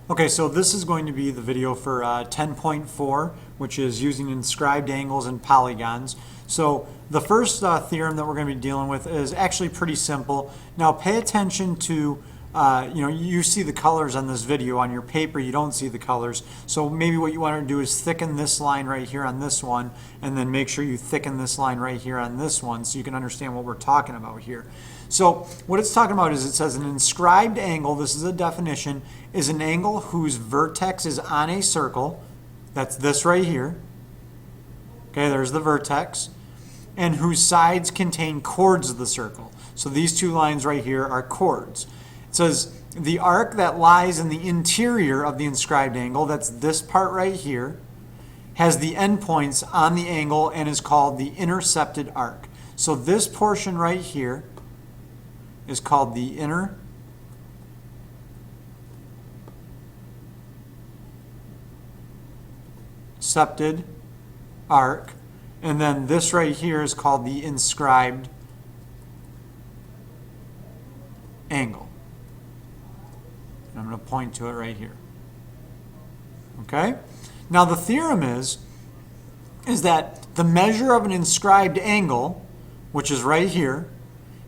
Okay, so this is going to be the video for 10.4, which is using inscribed angles and polygons. So the first theorem that we're going to be dealing with is actually pretty simple. Now pay attention to, you see the colors on this video. On your paper, you don't see the colors. So maybe what you want to do is thicken this line right here on this one, and then make sure you thicken this line right here on this one so you can understand what we're talking about here. So what it's talking about is it says an inscribed angle, this is a definition, is an angle whose vertex is on a circle. That's this right here. Okay, there's the vertex. And whose sides contain chords of the circle. So these two lines right here are chords. It says the arc that lies in the interior of the inscribed angle, that's this part right here, has the endpoints on the angle and is called the intercepted arc. So this portion right here is called the intercepted arc, and then this right here is called the inscribed angle. And I'm going to point to it right here. Okay? Now the theorem is that the measure of an inscribed angle, which is right here,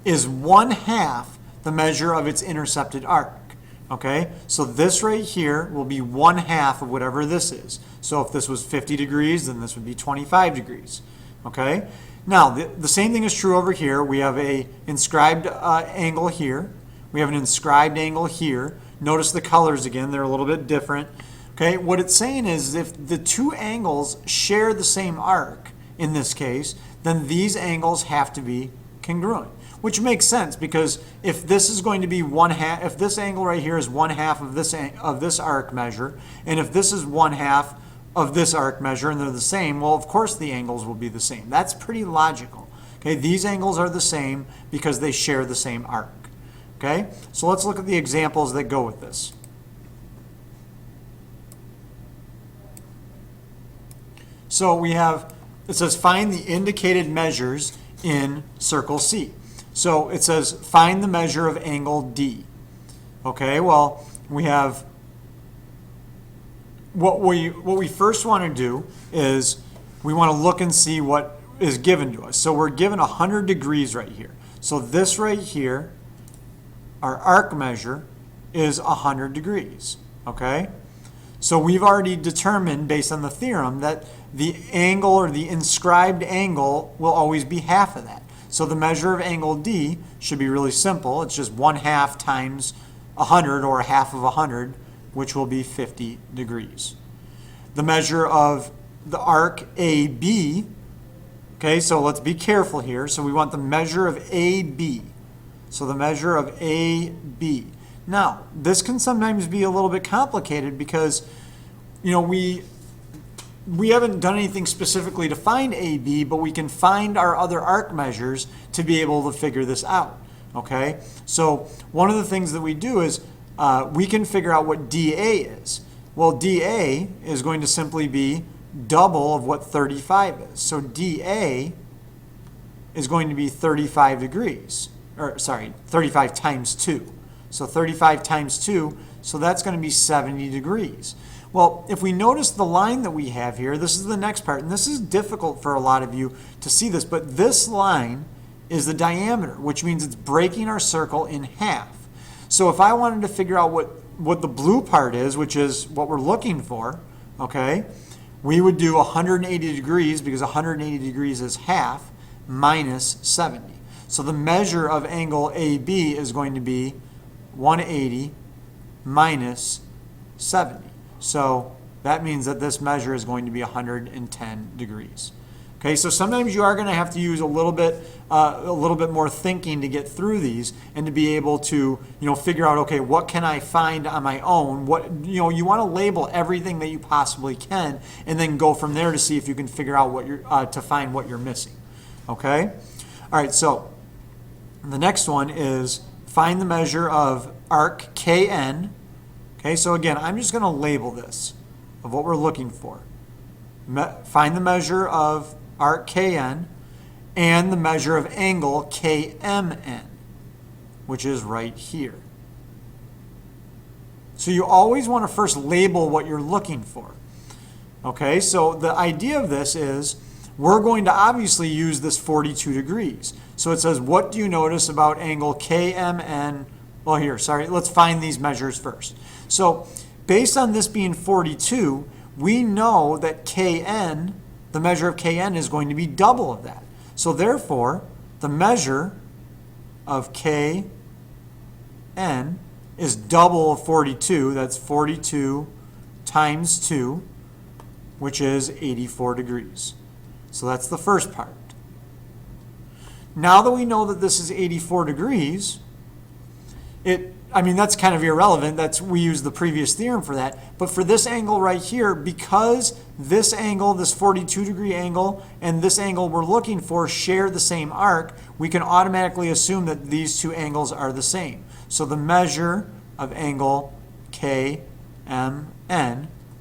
is 1/2 the measure of its intercepted arc. Okay, so this right here will be 1/2 of whatever this is. So if this was 50 degrees, then this would be 25 degrees. Okay, now the same thing is true over here. We have a inscribed angle here. We have an inscribed angle here. Notice the colors again, they're a little bit different. Okay, what it's saying is if the two angles share the same arc, in this case, then these angles have to be congruent. Which makes sense, because if this is going to be 1/2, if this angle right here is 1/2 of this arc measure, and if this is 1/2 of this arc measure, and they're the same, well, of course the angles will be the same. That's pretty logical. Okay, these angles are the same because they share the same arc. Okay, so let's look at the examples that go with this. So we have, it says find the indicated measures in circle C. So it says find the measure of angle D. Okay, well, we have, what we first want to do is we want to look and see what is given to us. So we're given 100 degrees right here. So this right here, our arc measure, is 100 degrees. Okay, so we've already determined based on the theorem that the angle or the inscribed angle will always be half of that. So the measure of angle D should be really simple. It's just 1/2 times 100, or 1/2 of 100, which will be 50 degrees. The measure of the arc AB, okay, so let's be careful here. So we want the measure of AB. So the measure of AB. Now, this can sometimes be a little bit complicated because, we haven't done anything specifically to find AB, but we can find our other arc measures to be able to figure this out. Okay, so one of the things that we do is we can figure out what DA is. Well, DA is going to simply be double of what 35 is. So DA is going to be 35 degrees, or sorry, 35 times 2. So 35 times 2, so that's going to be 70 degrees. Well, if we notice the line that we have here, this is the next part, and this is difficult for a lot of you to see this, but this line is the diameter, which means it's breaking our circle in half. So if I wanted to figure out what the blue part is, which is what we're looking for, okay, we would do 180 degrees, because 180 degrees is half, minus 70. So the measure of angle AB is going to be 180 minus 70. So that means that this measure is going to be 110 degrees. Okay, so sometimes you are going to have to use a little bit more thinking to get through these and to be able to, figure out, okay, what can I find on my own? You want to label everything that you possibly can, and then go from there to see if you can figure out what to find what you're missing. Okay, all right. So the next one is find the measure of arc KN. Okay, so again, I'm just going to label this of what we're looking for. Find the measure of arc KN and the measure of angle KMN, which is right here. So you always want to first label what you're looking for. Okay, so the idea of this is we're going to obviously use this 42 degrees. So it says, what do you notice about angle KMN? Well, here, sorry, let's find these measures first. So based on this being 42, we know that KN, the measure of KN, is going to be double of that. So therefore, the measure of KN is double of 42. That's 42 times 2, which is 84 degrees. So that's the first part. Now that we know that this is 84 degrees, that's kind of irrelevant. We use the previous theorem for that. But for this angle right here, because this angle, this 42 degree angle, and this angle we're looking for share the same arc, we can automatically assume that these two angles are the same. So the measure of angle KMN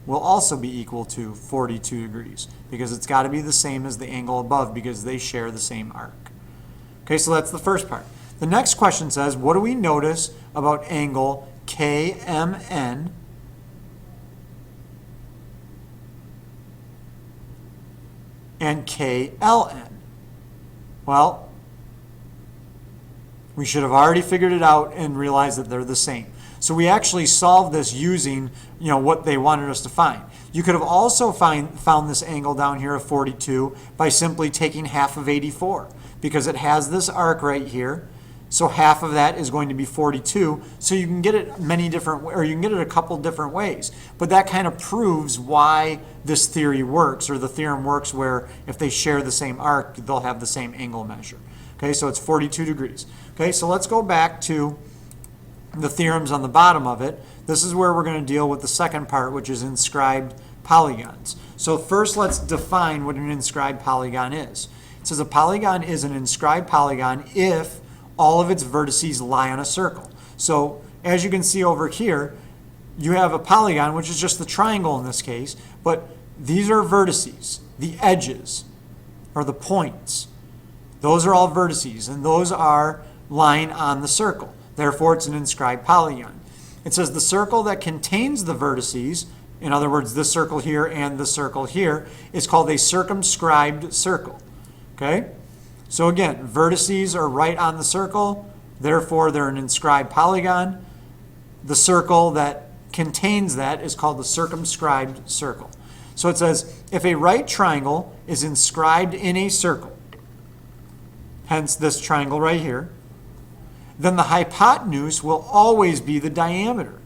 will also be equal to 42 degrees because it's got to be the same as the angle above because they share the same arc. Okay, so that's the first part. The next question says, what do we notice about angle KMN and KLN? Well, we should have already figured it out and realized that they're the same. So we actually solved this using, what they wanted us to find. You could have also found this angle down here of 42 by simply taking half of 84 because it has this arc right here. So half of that is going to be 42. So you can get it you can get it a couple different ways. But that kind of proves why this theory works, or the theorem works, where if they share the same arc, they'll have the same angle measure. Okay, so it's 42 degrees. Okay, so let's go back to the theorems on the bottom of it. This is where we're going to deal with the second part, which is inscribed polygons. So first let's define what an inscribed polygon is. It says a polygon is an inscribed polygon if all of its vertices lie on a circle. So as you can see over here, you have a polygon, which is just the triangle in this case, but these are vertices, the edges, or the points. Those are all vertices, and those are lying on the circle. Therefore, it's an inscribed polygon. It says the circle that contains the vertices, in other words, this circle here and the circle here, is called a circumscribed circle. Okay? So again, vertices are right on the circle, therefore they're an inscribed polygon. The circle that contains that is called the circumscribed circle. So it says, if a right triangle is inscribed in a circle, hence this triangle right here, then the hypotenuse will always be the diameter.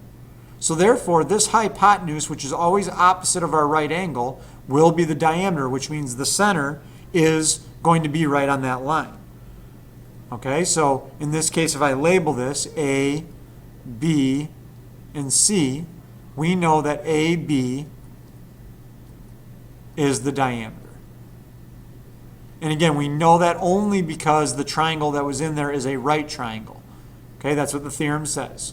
So therefore, this hypotenuse, which is always opposite of our right angle, will be the diameter, which means the center is going to be right on that line. Okay, so in this case, if I label this A, B, and C, we know that AB is the diameter. And again, we know that only because the triangle that was in there is a right triangle. Okay, that's what the theorem says.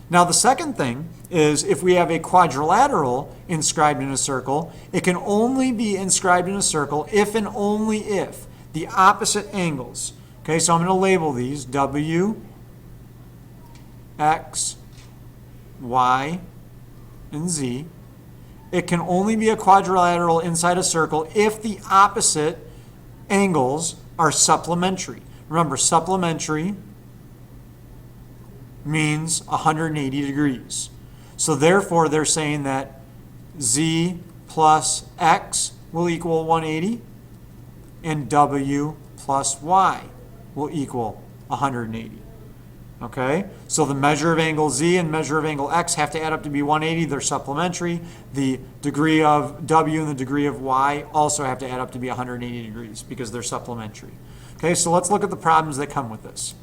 Now the second thing is if we have a quadrilateral inscribed in a circle, it can only be inscribed in a circle if and only if the opposite angles. Okay, so I'm going to label these W, X, Y, and Z. It can only be a quadrilateral inside a circle if the opposite angles are supplementary. Remember, supplementary means 180 degrees. So therefore, they're saying that Z plus X will equal 180 and W plus Y will equal 180. Okay, so the measure of angle Z and measure of angle X have to add up to be 180. They're supplementary. The degree of W and the degree of Y also have to add up to be 180 degrees because they're supplementary. Okay, so let's look at the problems that come with this.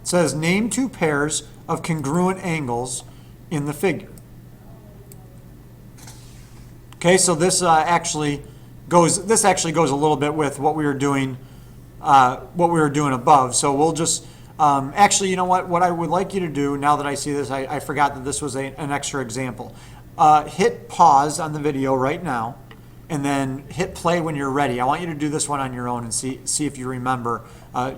It says, name two pairs of congruent angles in the figure. Okay, so this actually goes a little bit with what we were doing above. So we'll just actually, you know what I would like you to do now that I see this, I forgot that this was an extra example. Hit pause on the video right now, and then hit play when you're ready. I want you to do this one on your own and see if you remember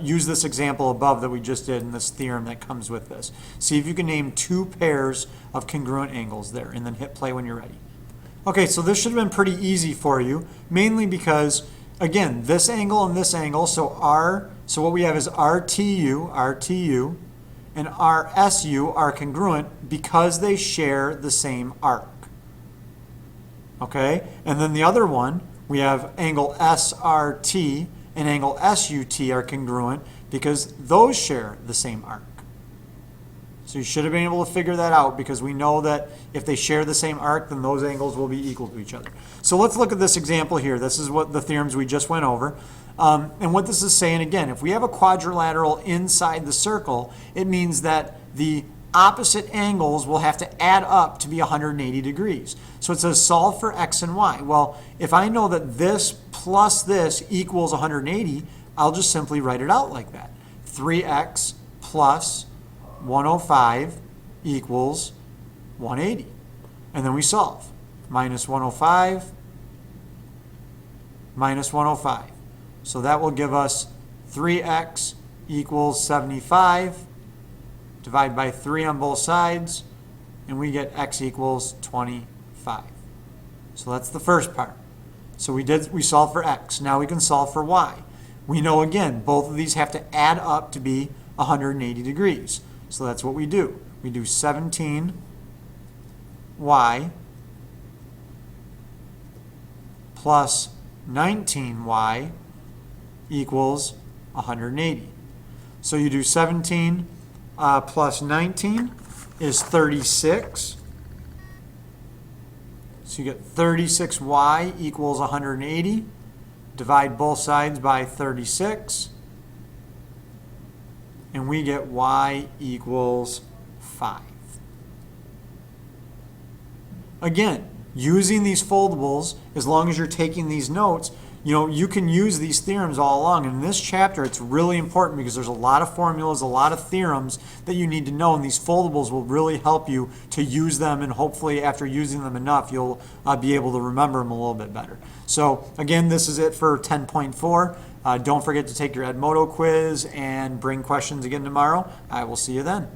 use this example above that we just did and this theorem that comes with this. See if you can name two pairs of congruent angles there, and then hit play when you're ready. Okay, so this should have been pretty easy for you, mainly because, again, this angle and this angle, so what we have is RTU, and RSU are congruent because they share the same arc. Okay, and then the other one, we have angle SRT and angle SUT are congruent because those share the same arc. So you should have been able to figure that out because we know that if they share the same arc, then those angles will be equal to each other. So let's look at this example here. This is what the theorems we just went over. And what this is saying, again, if we have a quadrilateral inside the circle, it means that the opposite angles will have to add up to be 180 degrees. So it says solve for x and y. Well, if I know that this plus this equals 180, I'll just simply write it out like that. 3x plus 105 equals 180. And then we solve. Minus 105, minus 105. So that will give us 3x equals 75. Divide by 3 on both sides, and we get x equals 25. So that's the first part. So we solved for x. Now we can solve for y. We know, again, both of these have to add up to be 180 degrees. So that's what we do. We do 17y plus 19y equals 180. So you do 17 plus 19 is 36. So you get 36y equals 180. Divide both sides by 36. And we get y equals 5. Again, using these foldables, as long as you're taking these notes, you can use these theorems all along. And in this chapter, it's really important because there's a lot of formulas, a lot of theorems that you need to know, and these foldables will really help you to use them, and hopefully after using them enough, you'll be able to remember them a little bit better. So again, this is it for 10.4. Don't forget to take your Edmodo quiz and bring questions again tomorrow. I will see you then.